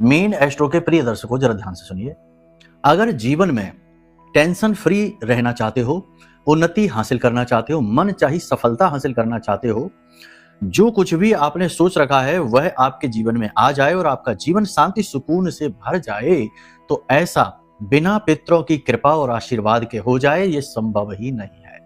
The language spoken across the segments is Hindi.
मेन एस्ट्रो के प्रिय दर्शकों, जरा ध्यान से सुनिए। अगर जीवन में टेंशन फ्री रहना चाहते हो, उन्नति हासिल करना चाहते हो, मन चाही सफलता हासिल करना चाहते हो, जो कुछ भी आपने सोच रखा है वह आपके जीवन में आ जाए और आपका जीवन शांति सुकून से भर जाए, तो ऐसा बिना पितरों की कृपा और आशीर्वाद के हो जाए, ये संभव ही नहीं है।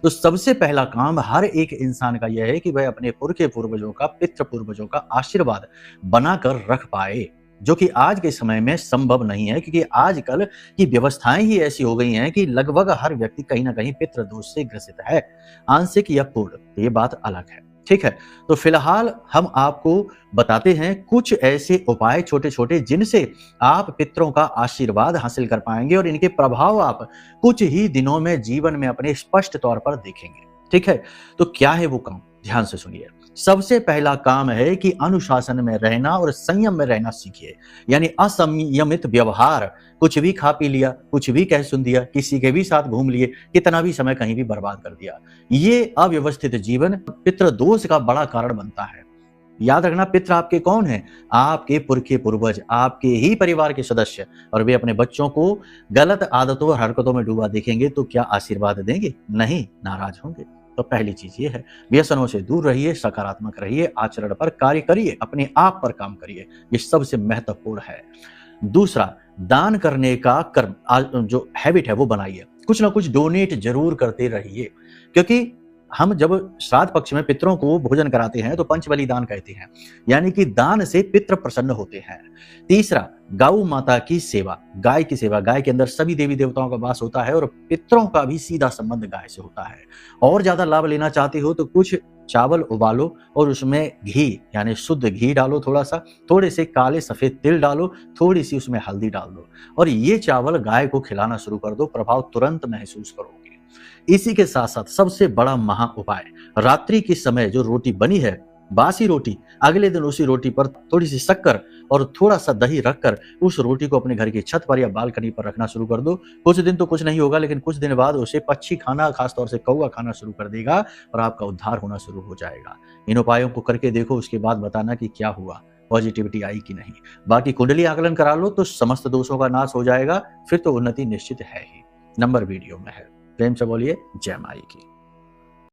तो सबसे पहला काम हर एक इंसान का यह है कि वह अपने पुरखे पूर्वजों का, पितृ पूर्वजों का आशीर्वाद बनाकर रख पाए, जो कि आज के समय में संभव नहीं है, क्योंकि आजकल की व्यवस्थाएं ही ऐसी हो गई हैं कि लगभग हर व्यक्ति कहीं ना कहीं पितृ दोष से ग्रसित है, आंशिक या पूर्ण, ये बात अलग है। ठीक है, तो फिलहाल हम आपको बताते हैं कुछ ऐसे उपाय छोटे छोटे जिनसे आप पितरों का आशीर्वाद हासिल कर पाएंगे और इनके प्रभाव आप कुछ ही दिनों में जीवन में अपने स्पष्ट तौर पर देखेंगे। ठीक है, तो क्या है वो काम, ध्यान से सुनिए। सबसे पहला काम है कि अनुशासन में रहना और संयम में रहना सीखिए। यानी असंयमित व्यवहार, कुछ भी खा पी लिया, कुछ भी कह सुन दिया, किसी के भी साथ घूम लिए, कितना भी समय कहीं भी बर्बाद कर दिया, ये अव्यवस्थित जीवन पितृ दोष का बड़ा कारण बनता है। याद रखना, पितृ आपके कौन है? आपके पुरखे पूर्वज, आपके ही परिवार के सदस्य, और वे अपने बच्चों को गलत आदतों और हरकतों में डूबा देखेंगे तो क्या आशीर्वाद देंगे? नहीं, नाराज होंगे। तो पहली चीज ये है, व्यसनों से दूर रहिए, सकारात्मक रहिए, आचरण पर कार्य करिए, अपने आप पर काम करिए, ये सबसे महत्वपूर्ण है। दूसरा, दान करने का कर्म, जो हैबिट है वो बनाइए। कुछ ना कुछ डोनेट जरूर करते रहिए, क्योंकि हम जब श्राद्ध पक्ष में पितरों को भोजन कराते हैं तो पंचबलि दान कहते हैं, यानी कि दान से पितृ प्रसन्न होते हैं। तीसरा, गौ माता की सेवा, गाय की सेवा। गाय के अंदर सभी देवी देवताओं का वास होता है और पितरों का भी सीधा संबंध गाय से होता है। और ज्यादा लाभ लेना चाहते हो तो कुछ चावल उबालो और उसमें घी, यानी शुद्ध घी डालो, थोड़ा सा, थोड़े से काले सफेद तिल डालो, थोड़ी सी उसमें हल्दी डाल दो और ये चावल गाय को खिलाना शुरू कर दो, प्रभाव तुरंत महसूस करोगे। इसी के साथ साथ सबसे बड़ा महा उपाय, रात्रि के समय जो रोटी बनी है, बासी रोटी, अगले दिन उसी रोटी पर थोड़ी सी शक्कर और थोड़ा सा दही रखकर उस रोटी को अपने घर की छत पर या बालकनी पर रखना शुरू कर दो। कुछ दिन तो कुछ नहीं होगा, लेकिन कुछ दिन बाद उसे पक्षी खाना, खासतौर से कौवा खाना शुरू कर देगा और आपका उद्धार होना शुरू हो जाएगा। इन उपायों को करके देखो, उसके बाद बताना कि क्या हुआ, पॉजिटिविटी आई कि नहीं। बाकी कुंडली आकलन करा लो तो समस्त दोषों का नाश हो जाएगा, फिर तो उन्नति निश्चित है ही। नंबर वीडियो में है। प्रेम से बोलिए जय माई की।